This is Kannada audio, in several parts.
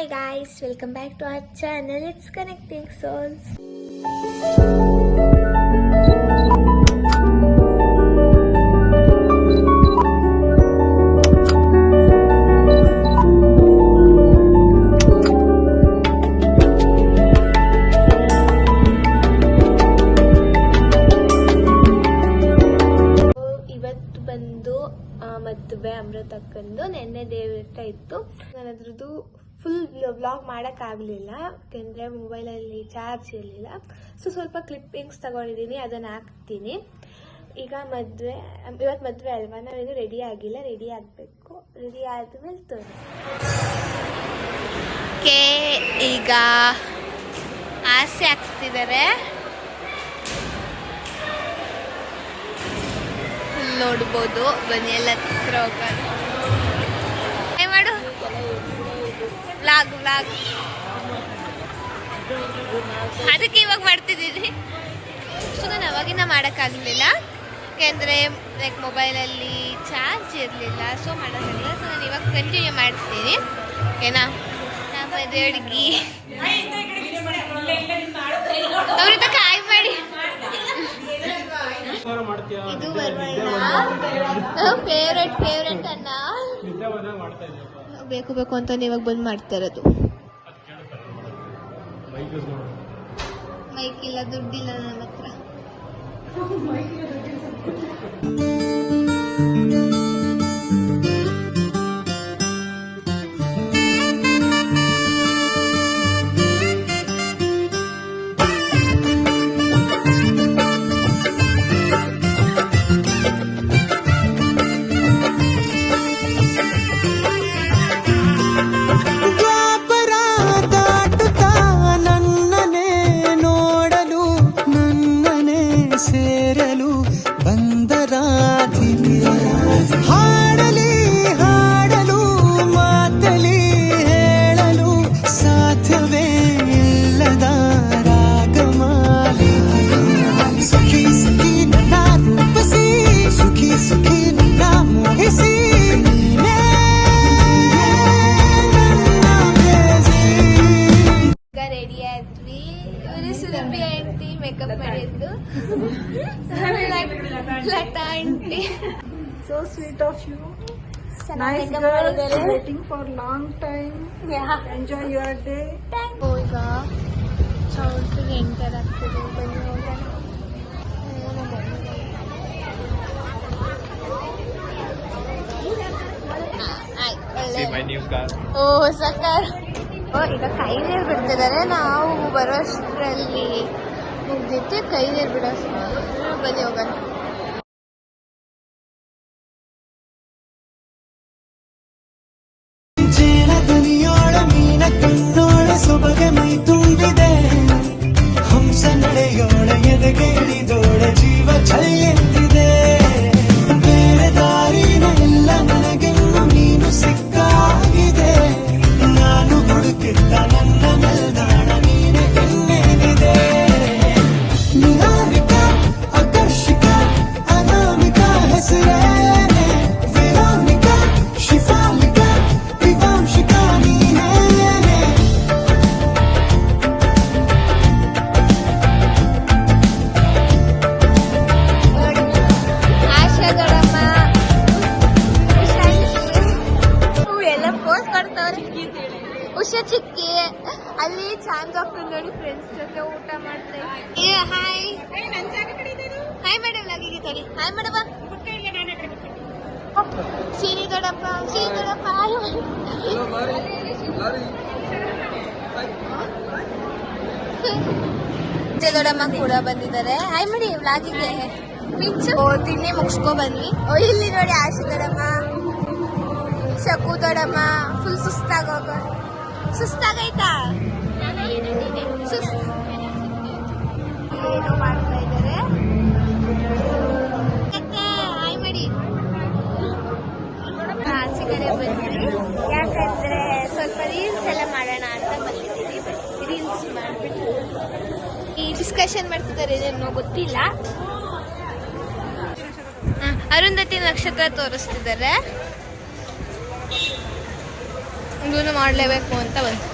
Hi guys, welcome back to our channel. It's Connecting Souls. ಇವತ್ತು ಬಂದು ಮದುವೆ ಅಮೃತಕ್ಕಂದು ನೆನ್ನೆ ದೇವಟ ಇತ್ತು. ನಾನು ಅದ್ರದ್ದು ಫುಲ್ ವ್ಲಾಗ್ ಮಾಡೋಕ್ಕಾಗಲಿಲ್ಲ, ಯಾಕೆಂದರೆ ಮೊಬೈಲಲ್ಲಿ ಚಾರ್ಜ್ ಇರಲಿಲ್ಲ. ಸ್ವಲ್ಪ ಕ್ಲಿಪ್ಪಿಂಗ್ಸ್ ತಗೊಂಡಿದ್ದೀನಿ, ಅದನ್ನು ಹಾಕ್ತೀನಿ. ಈಗ ಇವತ್ತು ಮದುವೆ ಅಲ್ವಾ, ನಾವೇನು ರೆಡಿ ಆಗಿಲ್ಲ, ರೆಡಿ ಆಗಬೇಕು. ರೆಡಿ ಆದಮೇಲೆ ತೋರಿಸಿ. ಈಗ ಆಸೆ ಆಗ್ತಿದ್ದಾರೆ, ನೋಡ್ಬೋದು. ಬನ್ನಿ ಎಲ್ಲ ಹತ್ರ ಹೋಗೋಣ. ಮಾಡು ವ್ಲಾಗ್ ಅದಕ್ಕೆ ಇವಾಗ ಮಾಡ್ತಿದ್ದೀನಿ. ಸೊ ನಾನು ಅವಾಗಿನ ಮಾಡೋಕ್ಕಾಗಲಿಲ್ಲ, ಯಾಕೆಂದರೆ ಲೈಕ್ ಮೊಬೈಲಲ್ಲಿ ಚಾರ್ಜ್ ಇರಲಿಲ್ಲ, ಸೊ ಮಾಡೋಕ್ಕಾಗಲಿಲ್ಲ. ಸೊ ನಾನು ಇವಾಗ ಕಂಟಿನ್ಯೂ ಮಾಡ್ತೀನಿ, ಓಕೆನಾ? ನಮ್ಮ ಅಡುಗೆ ಅವ್ರಿಂದ ಕಾಯಿ ಮಾಡಿ. ಇದು ಫೇವ್ರೆಟ್ ಅನ್ನ ಬೇಕು ಅಂತ ಇವಾಗ ಬಂದ್ ಮಾಡ್ತಾ ಇರೋದು. ಮೈಕ್ ಇಲ್ಲ, ದುಡ್ಡಿಲ್ಲ ನನ್ನ ಹತ್ರ. ಮೇಕಪ್ ಮಾಡಿದ್ದು Lata aunty. So sweet of you. Nice girl. Waiting for long time. Yeah. Enjoy your day. ಈಗ ಚೌಲ್ಟ್ರಿಗೆ ಎಂಟರ್ ಆಗ್ತಿದೆ. ಬನ್ನಿ ಹೋಗೋಣ. ಓ ಹೊಸ ಕಾರ್. ಈಗ ಕೈ ನೀರು ಬಿಡ್ತಿದ್ದಾರೆ. ನಾವು ಬರೋ ಅಷ್ಟರಲ್ಲಿ ಮುಗ್ದಿತ್ತು, ಕೈ ನೀರು ಬಿಡೋ. ಬನ್ನಿ ಹೋಗೋಣ. ಸೊಬಗೆ ಮೈ ತುಂಬಿದೆ, ಹಂಸ ನಡೆಯೋಳ ಎದೆಗೆ ಇಳಿದೋಳ ಜೀವ ಚಲಿಯುತ್ತಿದೆ. ಬೇರೆ ದಾರಿನ ಇಲ್ಲ ನನಗೆನ್ನು ನೀನು ಸಿಕ್ಕಾಗಿದೆ. ನಾನು ಹುಡುಕಿದ್ದ ನನ್ನ ನಿಲ್ದಾಣ ನೀನೆ ಇನ್ನೇನಿದೆ. ನಿಹಾರಿಕ ಆಕರ್ಷಿಕ ಅನಾಮಿಕ ಹೆಸರೇನೆ, ವೆರೋನಿಕ ಶಿಫಾಲಿಕ ವಿವಾಂಶಿಕ ನೀನೇ. ಉಷಾ ಚಿಕ್ಕಿ ಅಲ್ಲಿ ಚಾಂದ್ ಹಾಕೊಂಡು ನೋಡಿ ಫ್ರೆಂಡ್ಸ್ ಜೊತೆ ಊಟ ಮಾಡ್ತಾ. ಹಾಯ್ ಹಾಯ್ ಮೇಡಮ್, ಲಾಗಿಗೆ ತಡಿ. Hi madam. ಸೀನಿ ದೊಡ್ಡಪ್ಪ ದೊಡ್ಡಮ್ಮ ಕೂಡ ಬಂದಿದ್ದಾರೆ. ಹಾಯ್ ಮಾಡಿ ವ್ಲಾಗಿಗೆ. ಮಿಂಚು ತಿಂಡಿ ಮುಗಿಸ್ಕೊ ಬಂದ್ವಿ. ಇಲ್ಲಿ ನೋಡಿ ಆಶೆ ದೊಡ್ಡಮ್ಮ, ಶಕು ದೊಡ್ಡಮ್ಮ ಫುಲ್ ಸುಸ್ತಾಗೈತಾ? ಏನೋ ಮಾಡ್ತಾ ಇದ್ದಾರೆ. ಹಾಯ್ ಮಾಡಿ. ಆಚೆ ಕಡೆ ಬಂದ್ವಿ, ಯಾಕಂದ್ರೆ ಸ್ವಲ್ಪ ರೀಲ್ಸ್ ಎಲ್ಲ ಮಾಡೋಣ ಅಂತ ಬಂದಿದ್ದೀವಿ. ರೀಲ್ಸ್ ಮಾಡ್ಬಿಟ್ಟು ಈ ಡಿಸ್ಕಷನ್ ಮಾಡ್ತಿದ್ದಾರೆ, ಏನೋ ಗೊತ್ತಿಲ್ಲ. ಅರುಂಧತಿ ನಕ್ಷತ್ರ ತೋರಿಸ್ತಿದ್ದಾರೆ. ಇದನ್ನು ಮಾಡಲೇಬೇಕು ಅಂತ ಬಂತು.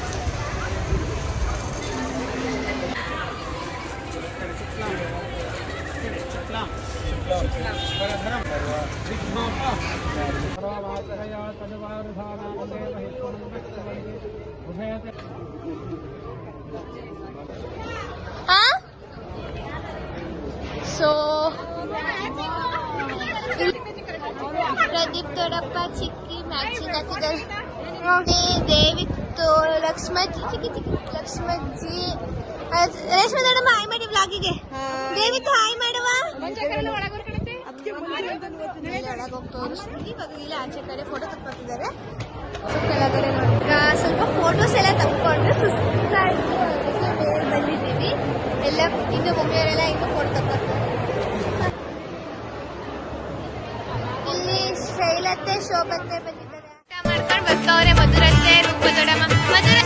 ಸೊ ಪ್ರದೀಪ್ ದೊಡ್ಡಪ್ಪ ಚಿಕ್ಕಿ ಮ್ಯಾಚಿಂಗ್ ಹಾಕಿದ್ದಾರೆ. ದೇವಿತ್ತು ಲಕ್ಷ್ಮಜ್ಜಿ ಚಿಕ್ಕಿ ಚಿಕ್ಕಿ ಲಕ್ಷ್ಮಜ್ಜಿ ರೇಷ್ಮೆ ದೊಡ್ಡಮ್ಮ ಹಾಯ್ ಮಾಡಿ ವ್ಲಾಗಿಗೆ. ದೇವಿತ್ತು ಹಾಯ್ ಮಾಡುವ. ಒಳಗೆ ಹೋಗಿ ತೋರಿಸ್ತೀನಿ. ಇವಾಗ ಇಲ್ಲಿ ಆಚೆ ಕಡೆ ಫೋಟೋ ತಕ್ಕೊತಿದ್ದಾರೆ. ಕೆಳಗಡೆ ಈಗ ಸ್ವಲ್ಪ ಫೋಟೋಸ್ ಎಲ್ಲ ತಕ್ಕೊಂಡು ಸುಸ್ತಾಯ್ತು, ಅದಕ್ಕೆ ಬೇರೆ ಬಂದಿದ್ದೀವಿ. ಎಲ್ಲ ಇನ್ನು ಮಮ್ಮಿಯವರೆಲ್ಲ ಇನ್ನು ಫೋಟೋ ತಕ್ಕೊತಾರೆ. ಇಲ್ಲಿ ಶೈಲತ್ತೆ ಶೋಭತ್ತೆ ಬಂದಿದ್ದಾರೆ. ಊಟ ಮಾಡ್ಕೊಂಡು ಬರ್ತಾವ್ರೆ ಮಧುರತ್ತೆ ರೂಪ ದೊಡ್ಡಮ್ಮ. ಮಧುರ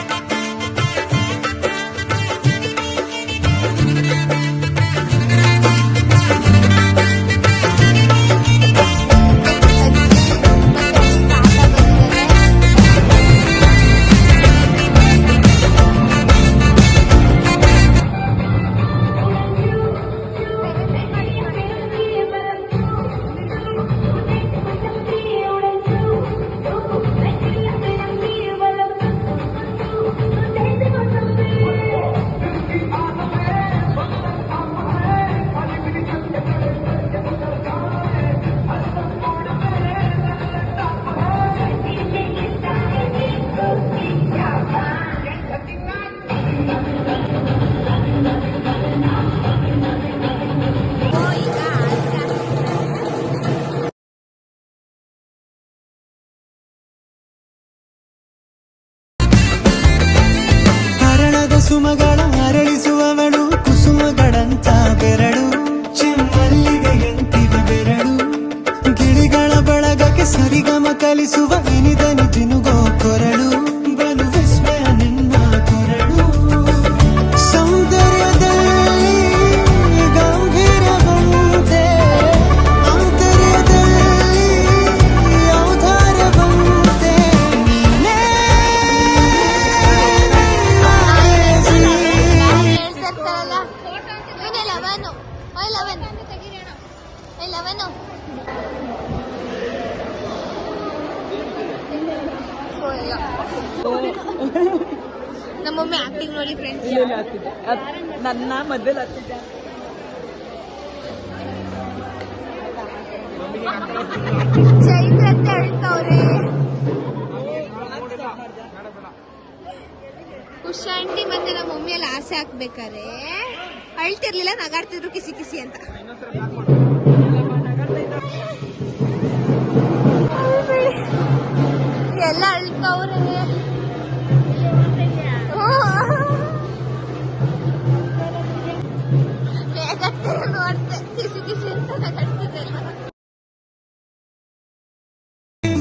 ಸುಮಗಳ ಅರಳಿಸುವವಳು ಕುಸುಮಗಳಂತ ಬೆರಳು ಚೆಮ್ಮಲ್ಲಿಗೆಯಂತಿವೆ ಬೆರಳು ಗಿಳಿಗಳ ಬಳಗಕ್ಕೆ ಸರಿಗಮ ಕಲಿಸುವ ಇನಿದನಿ ಜಿನುಗೋ ಕೊರಳು ಬಲು ವಿಸ್ಮಯ ನಿನ್ನ ಕೊರಳು ಸೌಂದರ್ಯದಲ್ಲಿ ಗಂಭೀರವಂತೆ ಆಂತರ್ಯದಲ್ಲಿ ಔದಾರ್ಯವಂತೆ ನೀನೇ ನಮ್ಮೊಮ್ಮೆ ಆಕ್ಟಿಂಗ್ ನೋಡಿ ಫ್ರೆಂಡ್ಸ್. ನನ್ನ ಮದ್ವೆಲಿ ಹತ್ತಿದ್ದೆ. ಚೈತ್ರ ಅಂತ ಹೇಳ್ತವ್ರೆ. ಕುಶಾಂಟಿ ಮತ್ತೆ ನಮ್ಮ ಮಮ್ಮಿಯಲ್ಲಿ ಆಸೆ ಹಾಕ್ಬೇಕಾರೆ ಅಳ್ತಿರ್ಲಿಲ್ಲ, ನಗಾಡ್ತಿದ್ರು ಕಿಸಿ ಕಿಸಿ ಅಂತ. ಎಲ್ಲ ಅಳ್ತವ್ರೆ. ನೋಡ್ತೆ ಕಿಸಿ ಕಿಸಿ ಅಂತ ನಗಾಡ್ತಿದ್ದೆಲ್ಲ.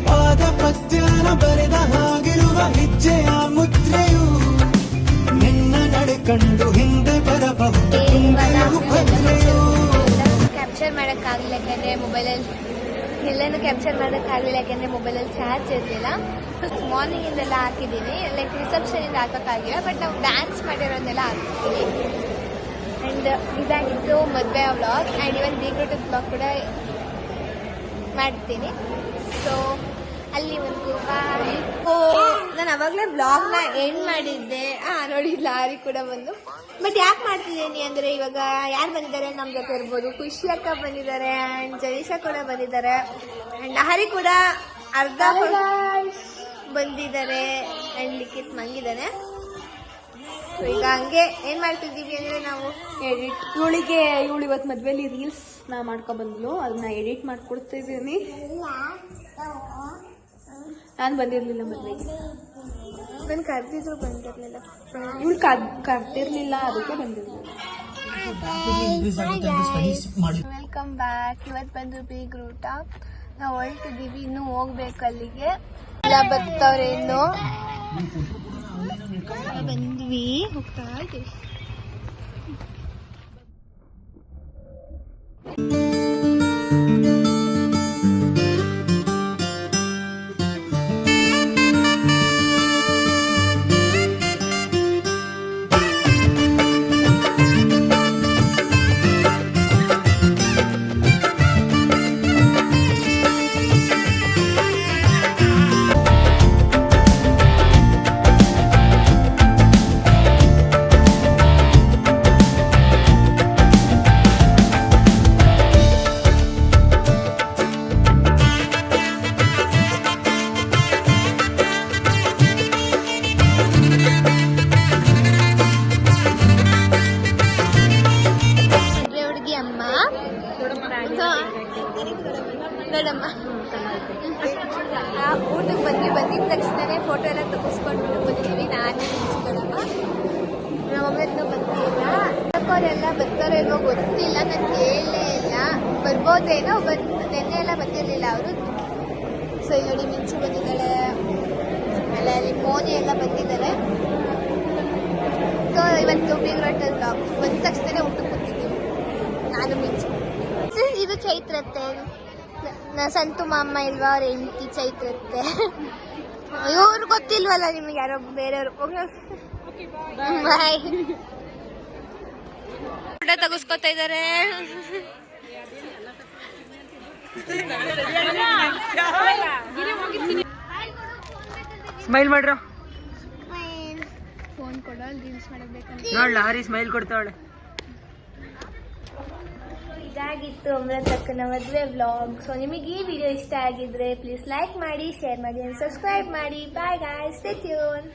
ಪಾದ ಪದ್ಯನ ಬರೆದ ಹಾಗಿರುವ ಹೆಜ್ಜೆಯ ಮುದ್ರೆಯು ನಿನ್ನ ನಡೆ ಕಂಡು ಹಿಂದೆ ಬರಬಹುದು ಕ್ಯಾಪ್ಚರ್ ಮಾಡೋಕ್ಕಾಗಲಿಲ್ಲ ಯಾಕೆಂದರೆ ಮೊಬೈಲಲ್ಲಿ ಎಲ್ಲನೂ ಕ್ಯಾಪ್ಚರ್ ಮಾಡೋಕ್ಕಾಗಲಿಲ್ಲ ಯಾಕೆಂದರೆ ಮೊಬೈಲಲ್ಲಿ ಚಾರ್ಜ್ ಇರಲಿಲ್ಲ. ಮಾರ್ನಿಂಗಿಂದೆಲ್ಲ ಹಾಕಿದ್ದೀನಿ, ಲೈಕ್ ರಿಸೆಪ್ಷನಿಂದ ಹಾಕೋಕ್ಕಾಗಿಲ್ಲ, ಬಟ್ ನಾವು ಡ್ಯಾನ್ಸ್ ಮಾಡಿರೋದನ್ನೆಲ್ಲ ಹಾಕ್ತೀವಿ. ಆ್ಯಂಡ್ ಇದಾಗಿತ್ತು ಮದುವೆ ವ್ಲಾಗ್. ಆ್ಯಂಡ್ ಇವನ್ ಬೀಗ್ರೂಟ್ ವ್ಲಾಗ್ ಕೂಡ ಮಾಡ್ತೀನಿ. ಸೊ ಅಲ್ಲಿವರೆಗೂ ಬಾಯ್. ನಾನು ಅವಾಗಲೇ ವ್ಲಾಗ್ನ ಎಂಡ್ ಮಾಡಿದ್ದೆ. ನೋಡಿ ಲಾರಿ ಕೂಡ ಬಂದು. ಬಟ್ ಯಾಕೆ ಮಾಡ್ತಿದ್ದೀನಿ ಅಂದರೆ ಇವಾಗ ಯಾರು ಬಂದಿದ್ದಾರೆ ನಮ್ಮ ಜೊತೆ ಇರ್ಬೋದು. ಖುಷಿ ಅಕ್ಕ ಬಂದಿದ್ದಾರೆ ಆ್ಯಂಡ್ ಜನೀಶಾ ಕೂಡ ಬಂದಿದ್ದಾರೆ ಆ್ಯಂಡ್ ಹರಿ ಕೂಡ ಅರ್ಧ ಬಂದಿದ್ದಾರೆ ಆ್ಯಂಡ್ ಲಿಖಿತ್ ಮಂಗಿದ್ದಾನೆ. ಸೊ ಈಗ ಹಂಗೆ ಏನು ಮಾಡ್ತಿದ್ದೀವಿ ಅಂದರೆ ನಾವು ಎಡಿಟ್ ಇವಳು ಇವತ್ತು ಮದ್ವೆಲಿ ರೀಲ್ಸ್ ನಾ ಮಾಡ್ಕೊಬಂದ್ಲು, ಅದನ್ನ ಎಡಿಟ್ ಮಾಡ್ಕೊಡ್ತಿದ್ದೀನಿ. ನಾನು ಬಂದಿರಲಿಲ್ಲ ಮದ್ವೆಗೆ, ನಾನು ಕರೆದಿದ್ರು ಬಂದಿರಲಿಲ್ಲ. ಇವಳು ಕರ್ತಿರ್ಲಿಲ್ಲ, ಅದಕ್ಕೆ ಬಂದಿರಲಿಲ್ಲ. Welcome back. ಇವತ್ತು ಬಂದು ಬೀಗ್ರೂಟ ನಾವು ಹೊರಟಿದ್ದೀವಿ, ಇನ್ನೂ ಹೋಗ್ಬೇಕು ಅಲ್ಲಿಗೆ. ಎಲ್ಲ ಬರ್ತಾವ್ರೆ ಇನ್ನು ಬಂದ್ವಿ, ಹೋಗ್ತಾ ಇದ್ದೀವಿ. ಗೊತ್ತಿಲ್ಲ, ನಾನು ಕೇಳಲೇ ಇಲ್ಲ. ಬರ್ಬೋದೇನೋ, ನೆನ್ನೆ ಎಲ್ಲ ಬಂದಿರಲಿಲ್ಲ ಅವರು. ಸೊ ಇಲ್ಲಿ ನೋಡಿ ಮಿಂಚು ಬಂದಿದ್ದಾಳೆ, ಆಮೇಲೆ ಅಲ್ಲಿ ಮೋನಿ ಎಲ್ಲ ಬಂದಿದ್ದಾರೆ. ಸೊ ಇವತ್ತು ಬೀಗ್ ರೋಟಲ್ ಬ್ಲಾಗ್ ಬಂದ ತಕ್ಷಣ ಊಟಕ್ಕೆ ಕೂತಿದ್ದೀವಿ ನಾನು ಮಿಂಚು. ಇದು ಚೈತ್ರತ್ತೆ, ಸಂತು ಮಾಮ್ಮ ಇಲ್ವಾ, ಅವ್ರ ಹೆಂಡತಿ ಚೈತ್ರತ್ತೆ. ಇವ್ರು ಗೊತ್ತಿಲ್ವಲ್ಲ ನಿಮ್ಗೆ, ಯಾರೋ ಬೇರೆಯವರು. ಬಾಯ್. ಫೋಟೋ ತೆಗಿಸ್ಕೊತಾ ಇದ್ದಾರೆ. ಸ್ಮೈಲ್ ಮಾಡ್ರ, ಫೋನ್ ಕೊಡೋ, ರೀಲ್ಸ್ ಮಾಡಬೇಕಂತ. ನೋಡ್ಲ ಹರಿ ಸ್ಮೈಲ್ ಕೊಡ್ತಾವಳೆ. ಇದಾಗಿತ್ತು ಅಮೃತಕ್ಕನ ಮದುವೆ ವ್ಲಾಗ್. ಸೊ ನಿಮಗೆ ಈ ವಿಡಿಯೋ ಇಷ್ಟ ಆಗಿದ್ರೆ ಪ್ಲೀಸ್ ಲೈಕ್ ಮಾಡಿ, ಶೇರ್ ಮಾಡಿ, ಸಬ್ಸ್ಕ್ರೈಬ್ ಮಾಡಿ. Bye guys, stay tune.